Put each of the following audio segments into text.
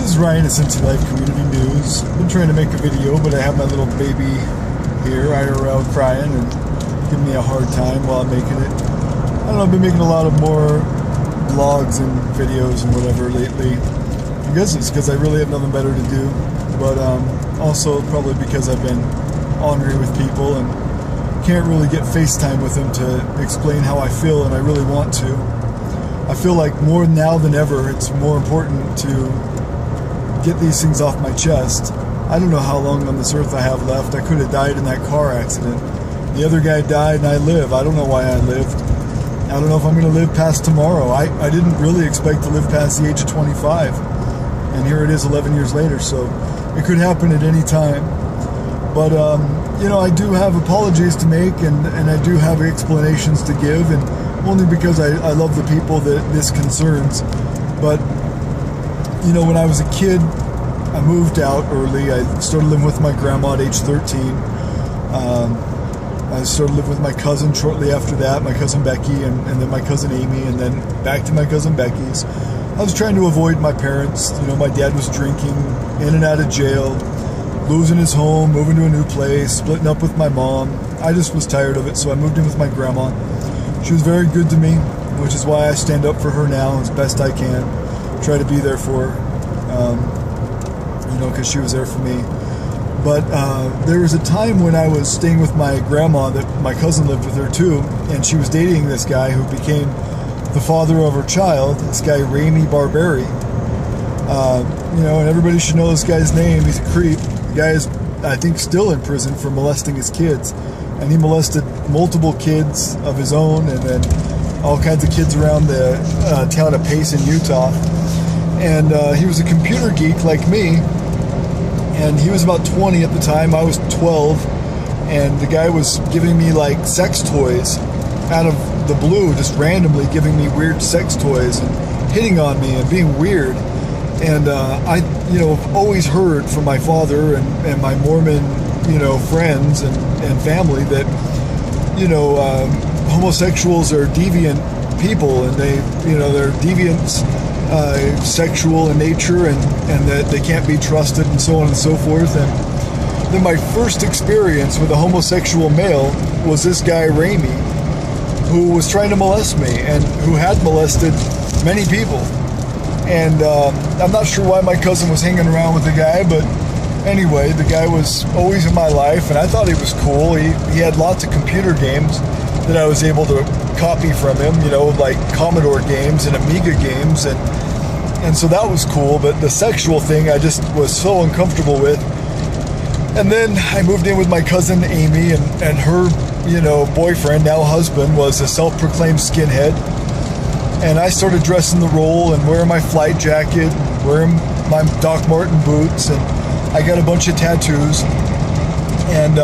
This is Ryan at Cincy Life Community News. I've been trying to make a video, but I have my little baby here, IRL, crying and giving me a hard time while I'm making it. I don't know, I've been making a lot of more vlogs and videos and whatever lately. I guess it's because I really have nothing better to do, but also probably because I've been ornery with people and can't really get FaceTime with them to explain how I feel, and I really want to. I feel like more now than ever, it's more important to get these things off my chest. I don't know how long on this earth I have left. I could have died in that car accident. The other guy died and I live. I don't know why I lived. I don't know if I'm going to live past tomorrow. I didn't really expect to live past the age of 25. And here it is 11 years later, so it could happen at any time. But, you know, I do have apologies to make and I do have explanations to give, and only because I love the people that this concerns. But you know, when I was a kid, I moved out early. I started living with my grandma at age 13. I started living with my cousin shortly after that, my cousin Becky, and then my cousin Amy, and then back to my cousin Becky's. I was trying to avoid my parents. You know, my dad was drinking, in and out of jail, losing his home, moving to a new place, splitting up with my mom. I just was tired of it, so I moved in with my grandma. She was very good to me, which is why I stand up for her now as best I can. Try to be there for her, you know, because she was there for me. But there was a time when I was staying with my grandma that my cousin lived with her too, and she was dating this guy who became the father of her child, this guy Ramy Barberi. You know, and everybody should know this guy's name. He's a creep. The guy is, I think, still in prison for molesting his kids, and he molested multiple kids of his own, and then all kinds of kids around the town of Pace in Utah. And he was a computer geek like me, and he was about 20 at the time. I was 12, and the guy was giving me like sex toys out of the blue, just randomly giving me weird sex toys and hitting on me and being weird. And I, you know, have always heard from my father and my Mormon, you know, friends and family that, you know, homosexuals are deviant people, and they, you know, they're deviants, sexual in nature, and that they can't be trusted, and so on and so forth. And then my first experience with a homosexual male was this guy Ramy, who was trying to molest me and who had molested many people. And I'm not sure why my cousin was hanging around with the guy, but anyway, the guy was always in my life, and I thought he was cool. He had lots of computer games that I was able to copy from him, you know, like Commodore games and Amiga games, and so that was cool. But the sexual thing I just was so uncomfortable with. And then I moved in with my cousin Amy, and her, you know, boyfriend, now husband, was a self-proclaimed skinhead. And I started dressing the role and wearing my flight jacket, wearing my Doc Marten boots, and I got a bunch of tattoos. And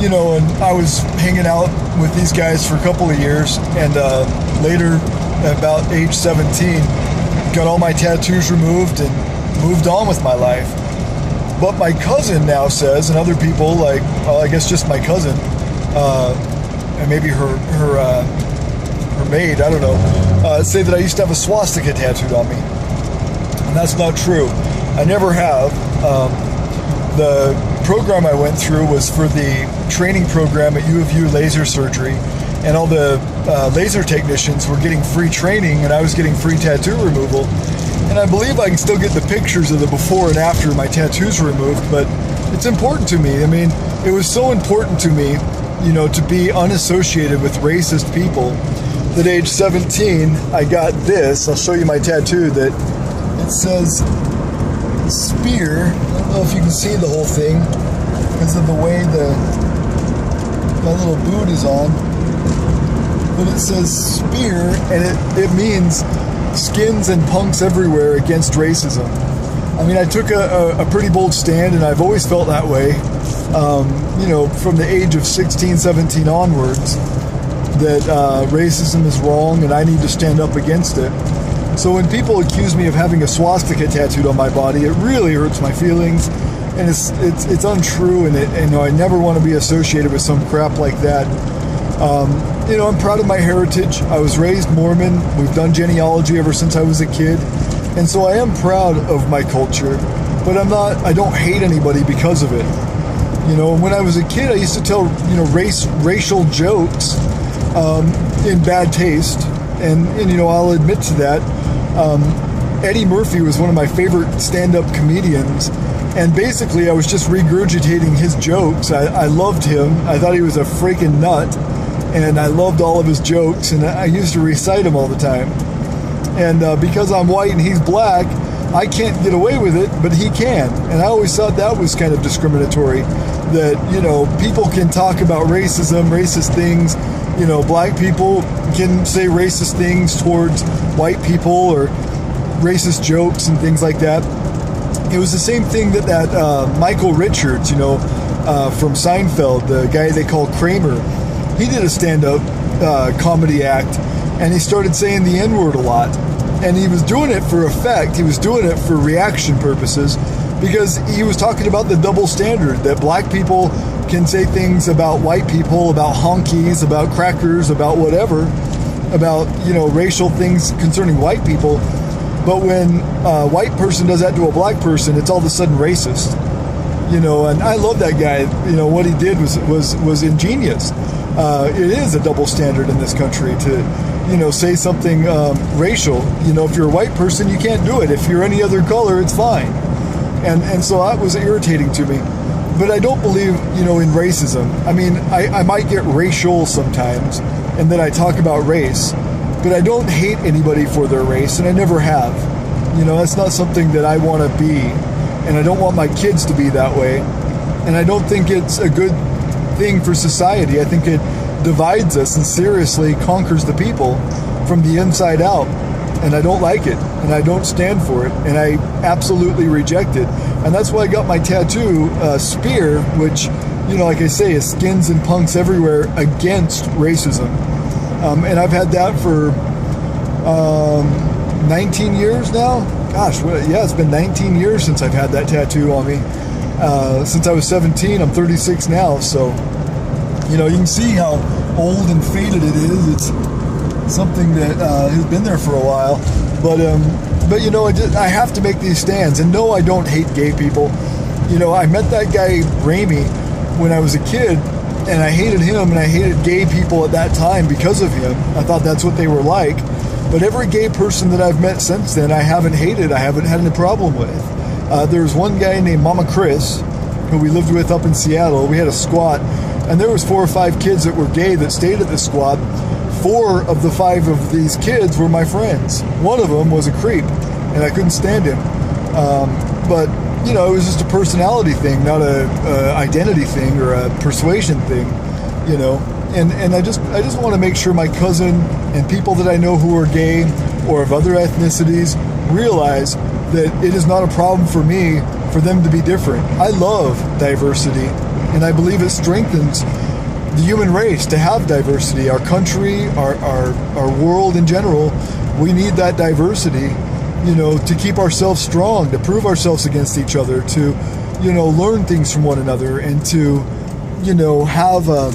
you know, and I was hanging out with these guys for a couple of years, and later, about age 17, got all my tattoos removed and moved on with my life. But my cousin now says, and other people, like, well, I guess just my cousin, and maybe her maid, I don't know, say that I used to have a swastika tattooed on me. And that's not true. I never have. The program I went through was for the training program at U of U laser surgery, and all the laser technicians were getting free training, and I was getting free tattoo removal. And I believe I can still get the pictures of the before and after my tattoos were removed, but it's important to me. I mean, it was so important to me, you know, to be unassociated with racist people, that age 17, I got this. I'll show you my tattoo, that it says spear. I don't know if you can see the whole thing because of the way my little boot is on, but it says spear, and it means skins and punks everywhere against racism. I mean, I took a pretty bold stand, and I've always felt that way, you know, from the age of 16, 17 onwards, that racism is wrong and I need to stand up against it. So when people accuse me of having a swastika tattooed on my body, it really hurts my feelings, and it's untrue, and you know, I never want to be associated with some crap like that. You know, I'm proud of my heritage. I was raised Mormon. We've done genealogy ever since I was a kid. And so I am proud of my culture, but I don't hate anybody because of it. You know, when I was a kid, I used to tell, you know, racial jokes in bad taste. And, you know, I'll admit to that. Eddie Murphy was one of my favorite stand-up comedians. And basically, I was just regurgitating his jokes. I loved him. I thought he was a freaking nut. And I loved all of his jokes. And I used to recite them all the time. And because I'm white and he's black, I can't get away with it, but he can. And I always thought that was kind of discriminatory. That, you know, people can talk about racism, racist things. You know, black people can say racist things towards white people or racist jokes and things like that. It was the same thing that Michael Richards, you know, from Seinfeld, the guy they call Kramer, he did a stand-up comedy act, and he started saying the N-word a lot. And he was doing it for effect. He was doing it for reaction purposes because he was talking about the double standard, that black people can say things about white people, about honkies, about crackers, about whatever, about, you know, racial things concerning white people. But when a white person does that to a black person, it's all of a sudden racist. You know, and I love that guy. You know, what he did was ingenious. It is a double standard in this country to, you know, say something racial. You know, if you're a white person, you can't do it. If you're any other color, it's fine. And so that was irritating to me. But I don't believe, you know, in racism. I mean, I might get racial sometimes, and then I talk about race. But I don't hate anybody for their race, and I never have. You know, that's not something that I want to be. And I don't want my kids to be that way. And I don't think it's a good thing for society. I think it divides us and seriously conquers the people from the inside out. And I don't like it. And I don't stand for it. And I absolutely reject it. And that's why I got my tattoo, Spear, which, you know, like I say, is skins and punks everywhere against racism. And I've had that for 19 years now. Gosh, yeah, it's been 19 years since I've had that tattoo on me. Since I was 17, I'm 36 now. So, you know, you can see how old and faded it is. It's something that has been there for a while. But you know, I have to make these stands. And no, I don't hate gay people. You know, I met that guy, Ramey, when I was a kid. And I hated him, and I hated gay people at that time because of him. I thought that's what they were like. But every gay person that I've met since then, I haven't hated. I haven't had any problem with. There was one guy named Mama Chris, who we lived with up in Seattle. We had a squat, and there was 4 or 5 kids that were gay that stayed at the squat. 4 of the 5 of these kids were my friends. One of them was a creep, and I couldn't stand him. But you know, it was just a personality thing, not a identity thing or a persuasion thing, you know. And I just want to make sure my cousin and people that I know who are gay or of other ethnicities realize that it is not a problem for me for them to be different. I love diversity, and I believe it strengthens the human race to have diversity. Our country, our world in general, we need that diversity, you know, to keep ourselves strong, to prove ourselves against each other, to, you know, learn things from one another, and to, you know, have a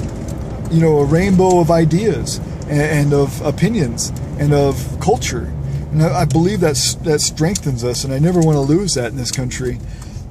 rainbow of ideas and of opinions and of culture. And I believe that strengthens us, and I never want to lose that in this country.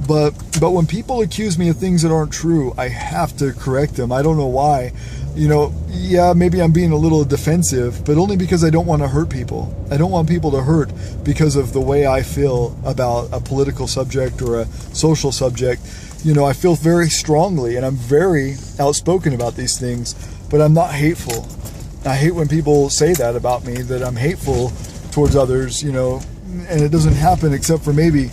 But when people accuse me of things that aren't true, I have to correct them. I don't know why. You know, yeah, maybe I'm being a little defensive, but only because I don't want to hurt people. I don't want people to hurt because of the way I feel about a political subject or a social subject. You know, I feel very strongly, and I'm very outspoken about these things, but I'm not hateful. I hate when people say that about me, that I'm hateful towards others, you know, and it doesn't happen except for maybe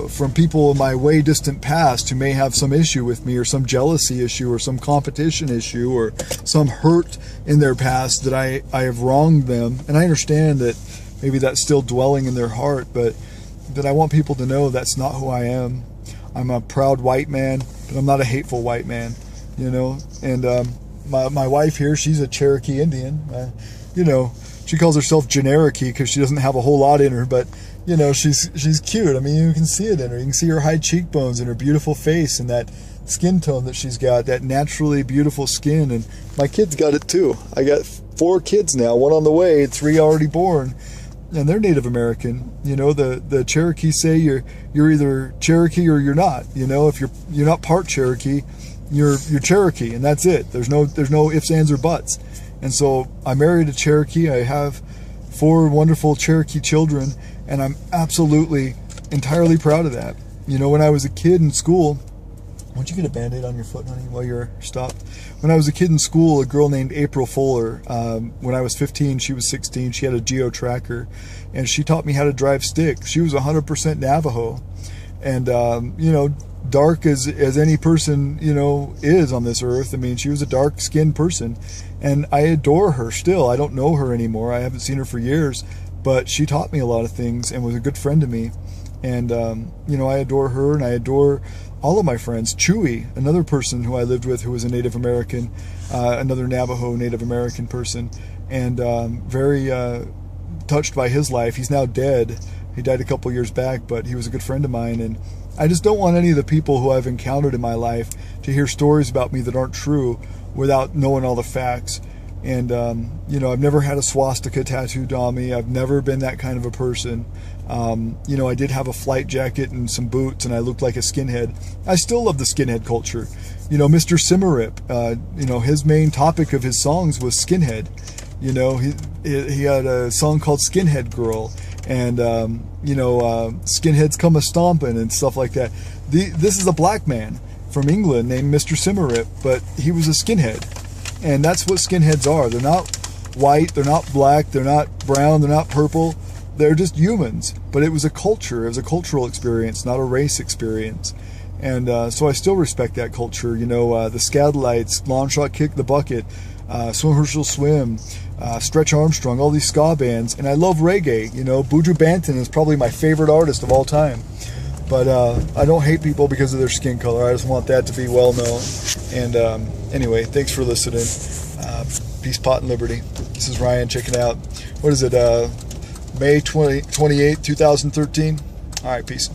from people in my way distant past who may have some issue with me, or some jealousy issue, or some competition issue, or some hurt in their past that I have wronged them. And I understand that maybe that's still dwelling in their heart, but I want people to know that's not who I am. I'm a proud white man, but I'm not a hateful white man, you know. And my wife here, she's a Cherokee Indian. You know, she calls herself Generickie because she doesn't have a whole lot in her, but you know, she's cute. I mean, you can see it in her. You can see her high cheekbones and her beautiful face and that skin tone that she's got, that naturally beautiful skin. And my kids got it too. I got 4 kids now, 1 on the way, 3 already born. and they're Native American. You know, the Cherokees say you're either Cherokee or you're not. You know, if you're not part Cherokee, you're Cherokee, and that's it. There's no ifs, ands, or buts. And so I married a Cherokee. I have 4 wonderful Cherokee children, and I'm absolutely entirely proud of that. You know, when I was a kid in school, won't you get a Band-Aid on your foot, honey, while you're stopped? When I was a kid in school, a girl named April Fuller, when I was 15, she was 16, she had a geo-tracker, and she taught me how to drive stick. She was 100% Navajo, and, you know, dark as any person, you know, is on this earth. I mean, she was a dark-skinned person, and I adore her still. I don't know her anymore. I haven't seen her for years, but she taught me a lot of things and was a good friend to me. And, you know, I adore her, and I adore all of my friends. Chewy, another person who I lived with who was a Native American, another Navajo Native American person, and very touched by his life. He's now dead. He died a couple years back, but he was a good friend of mine. And I just don't want any of the people who I've encountered in my life to hear stories about me that aren't true without knowing all the facts. And, you know, I've never had a swastika tattooed on me. I've never been that kind of a person. You know, I did have a flight jacket and some boots, and I looked like a skinhead. I still love the skinhead culture. You know, Mr. Simmerip, you know, his main topic of his songs was skinhead. You know, he had a song called Skinhead Girl, and, you know, Skinheads Come A-Stompin' and stuff like that. This is a black man from England named Mr. Simmerip, but he was a skinhead. And that's what skinheads are. They're not white, they're not black, they're not brown, they're not purple. They're just humans. But it was a culture, it was a cultural experience, not a race experience. And so I still respect that culture. You know, the Scadlights, Long Shot Kick the Bucket, Swim Herschel Swim, Stretch Armstrong, all these ska bands. And I love reggae. You know, Buju Banton is probably my favorite artist of all time. But I don't hate people because of their skin color. I just want that to be well known. And anyway, thanks for listening. Peace, pot, and liberty. This is Ryan checking out. What is it? May 28, 2013? All right, peace.